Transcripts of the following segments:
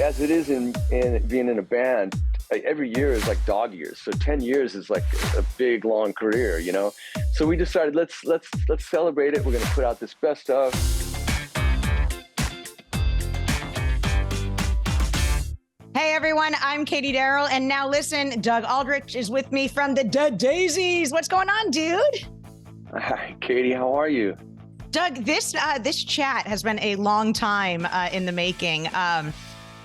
as it is in being in a band, like every year is like dog years. So 10 years is like a big, long career, you know? So we decided, let's celebrate it. We're going to put out this best of. Hey everyone, I'm Katie Daryl, and now listen, Doug Aldrich is with me from the Dead Daisies. What's going on, dude? Hi, Katie, how are you? Doug, this chat has been a long time in the making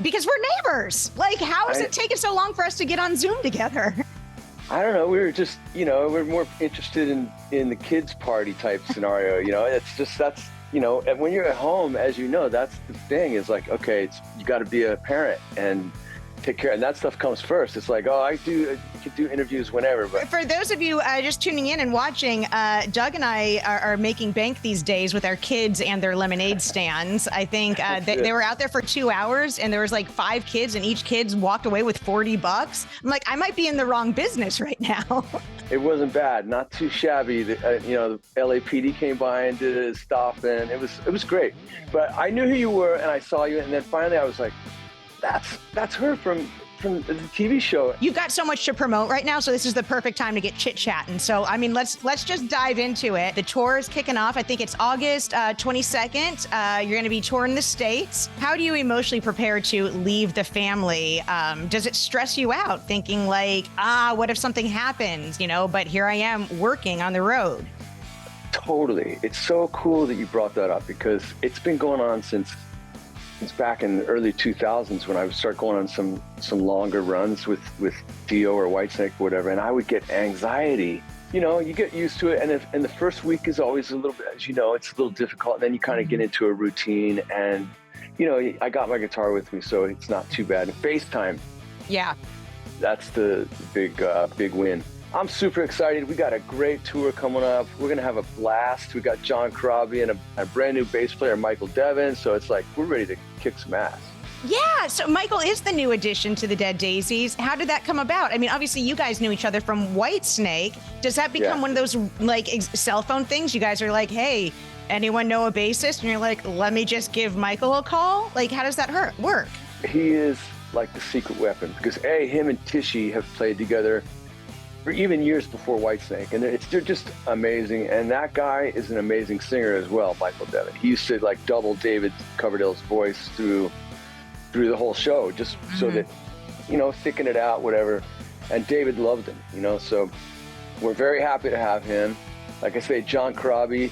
because we're neighbors. Like, how is it taking so long for us to get on Zoom together? I don't know. We were just, we're more interested in the kids party type scenario. It's just, that's, and when you're at home, as you know, that's the thing is like, okay, you got to be a parent and take care, and that stuff comes first. It's like, oh, you could do interviews whenever. But for those of you just tuning in and watching, Doug and I are making bank these days with our kids and their lemonade stands. I think they were out there for 2 hours, and there was like 5 kids, and each kid's walked away with $40. I'm like, I might be in the wrong business right now. It wasn't bad, not too shabby. The LAPD came by and did his stuff, and it was great. But I knew who you were, and I saw you, and then finally I was like, that's her from the TV show. You've got so much to promote right now, so this is the perfect time to get chit-chatting. So, I mean, let's just dive into it. The tour is kicking off. I think it's August 22nd. You're going to be touring the States. How do you emotionally prepare to leave the family? Does it stress you out, thinking like, what if something happens, but here I am working on the road? Totally. It's so cool that you brought that up, because it's been going on since back in the early 2000s when I would start going on some longer runs with Dio or Whitesnake or whatever, and I would get anxiety. You get used to it, and the first week is always a little bit, as you know, it's a little difficult, and then you kind of get into a routine, and I got my guitar with me, so it's not too bad. And FaceTime, yeah, that's the big win. I'm super excited. We got a great tour coming up. We're going to have a blast. We got John Corabi and a brand new bass player, Michael Devin. So it's like, we're ready to kick some ass. Yeah. So Michael is the new addition to the Dead Daisies. How did that come about? I mean, obviously you guys knew each other from Whitesnake. Does that become one of those like cell phone things? You guys are like, hey, anyone know a bassist? And you're like, let me just give Michael a call. Like, how does that work? He is like the secret weapon, because him and Tishy have played together for even years before Whitesnake, and they're just amazing. And that guy is an amazing singer as well, Michael Devin. He used to like double David Coverdale's voice through the whole show, just so that, thicken it out, whatever. And David loved him, so we're very happy to have him. Like I say, John Corabi,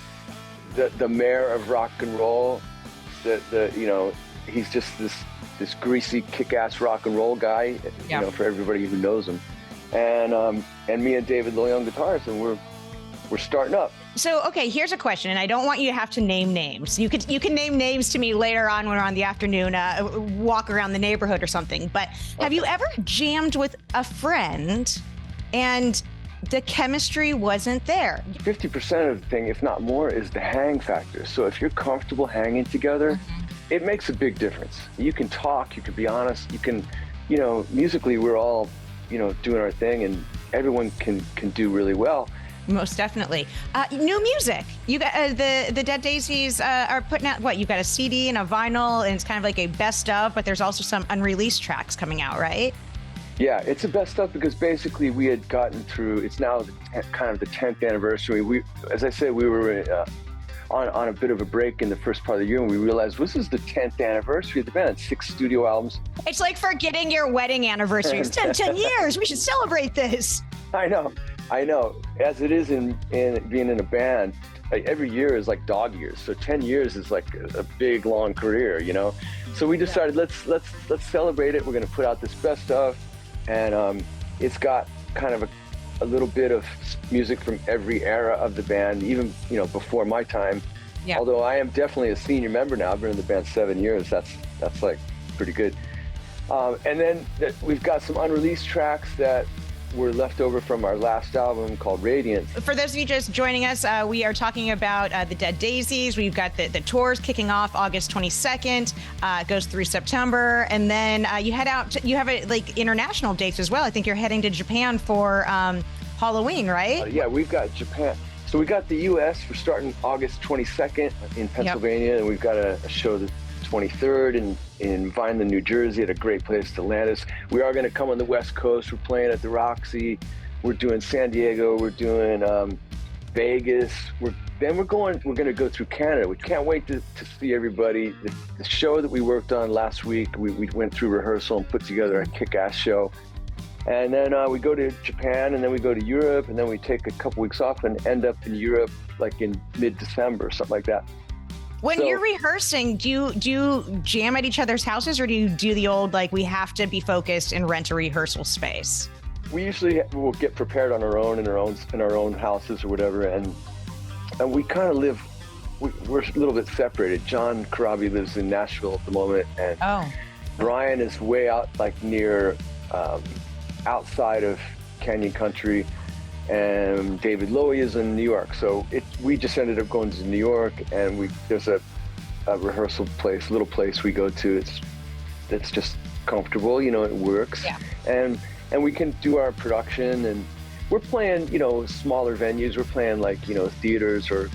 the mayor of rock and roll, he's just this greasy, kick-ass rock and roll guy, for everybody who knows him. And me and David, the young guitarist, and we're starting up. So, okay, here's a question, and I don't want you to have to name names. You can name names to me later on when we're on the afternoon, walk around the neighborhood or something. But have you ever jammed with a friend and the chemistry wasn't there? 50% of the thing, if not more, is the hang factor. So if you're comfortable hanging together, it makes a big difference. You can talk, you can be honest, you can, musically we're all, doing our thing, and everyone can do really well. Most definitely. New music. You got the Dead Daisies are putting out what? You've got a CD and a vinyl, and it's kind of like a best of, but there's also some unreleased tracks coming out, right? Yeah, it's a best of because basically we had gotten through. It's now kind of the 10th anniversary. As I said, we were on a bit of a break in the first part of the year, and we realized this is the 10th anniversary of the band. 6 studio albums. It's like forgetting your wedding anniversary. It's 10 years. We should celebrate this. I know. As it is in being in a band, like every year is like dog years. So 10 years is like a big, long career, So we decided let's celebrate it. We're going to put out this best of, and it's got kind of a little bit of music from every era of the band, even before my time. Yeah. Although I am definitely a senior member now. I've been in the band 7 years. That's like pretty good. And then we've got some unreleased tracks that were left over from our last album called Radiant. For those of you just joining us, we are talking about the Dead Daisies. We've got the tours kicking off August 22nd, goes through September, and then you head out. You have international dates as well. I think you're heading to Japan for Halloween, right? Yeah, we've got Japan. So we got the U.S. for starting August 22nd in Pennsylvania, and we've got a show the 23rd in Vineland, New Jersey, at a great place to land us. We are going to come on the West Coast. We're playing at the Roxy. We're doing San Diego. We're doing Vegas. We're going to go through Canada. We can't wait to see everybody. The show that we worked on last week, we went through rehearsal and put together a kick-ass show. And then we go to Japan, and then we go to Europe, and then we take a couple weeks off and end up in Europe like in mid-December, something like that. When you're rehearsing, do you jam at each other's houses, or do you do the old, like, we have to be focused and rent a rehearsal space? We usually will get prepared on our own in our own houses or whatever, and we kind of live. We're a little bit separated. John Corabi lives in Nashville at the moment, and Brian is way out, like near outside of Canyon Country, and David Lowy is in New York. So we just ended up going to New York, and there's a rehearsal place, little place we go to. It's just comfortable, it works, and we can do our production, and we're playing, smaller venues. We're playing like, theaters or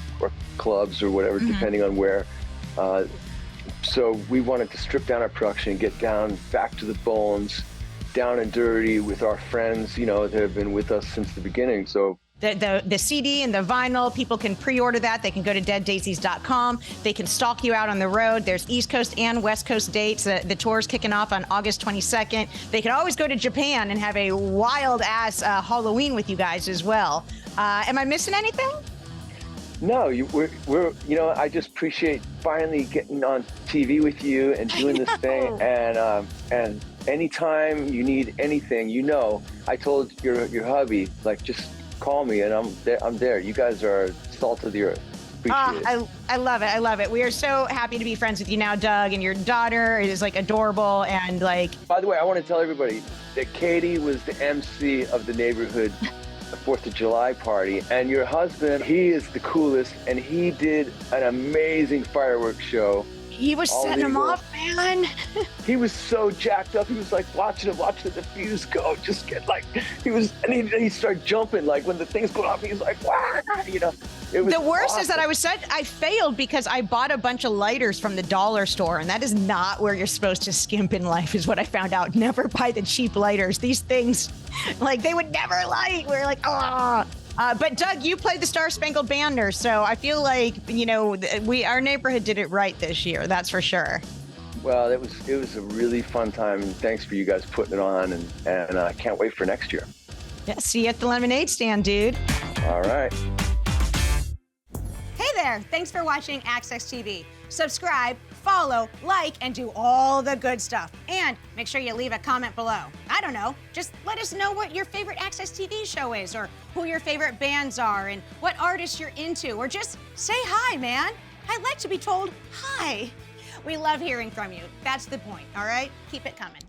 clubs or whatever, depending on where. So we wanted to strip down our production and get down back to the bones, down and dirty with our friends, that have been with us since the beginning. So the CD and the vinyl, people can pre-order that. They can go to deaddaisies.com. They can stalk you out on the road. There's East Coast and West Coast dates. The tour's kicking off on August 22nd. They can always go to Japan and have a wild-ass Halloween with you guys as well. Am I missing anything? No, we're I just appreciate finally getting on TV with you and doing this thing. And anytime you need anything, I told your hubby, like, just call me and I'm there. You guys are salt of the earth. Appreciate it. I love it. I love it. We are so happy to be friends with you now, Doug, and your daughter is like adorable, and like. By the way, I want to tell everybody that Katie was the MC of the neighborhood 4th of July party, and your husband, he is the coolest, and he did an amazing fireworks show. He was setting them off, man. He was so jacked up. He was like watching the fuse go. Just get like, he started jumping. Like when the thing's going off, he was like, wow, It was the worst awesome. is that I failed because I bought a bunch of lighters from the dollar store, and that is not where you're supposed to skimp in life, is what I found out. Never buy the cheap lighters. These things, like, they would never light. We're like, but Doug, you played the Star Spangled Banner, so I feel like, our neighborhood did it right this year. That's for sure. Well, it was a really fun time, and thanks for you guys putting it on, and I can't wait for next year. Yeah, see you at the lemonade stand, dude. All right. Hey there, thanks for watching AXS TV. Subscribe, follow, like, and do all the good stuff. And make sure you leave a comment below. I don't know, just let us know what your favorite AXS TV show is, or who your favorite bands are, and what artists you're into, or just say hi, man. I'd like to be told hi. We love hearing from you. That's the point, all right? Keep it coming.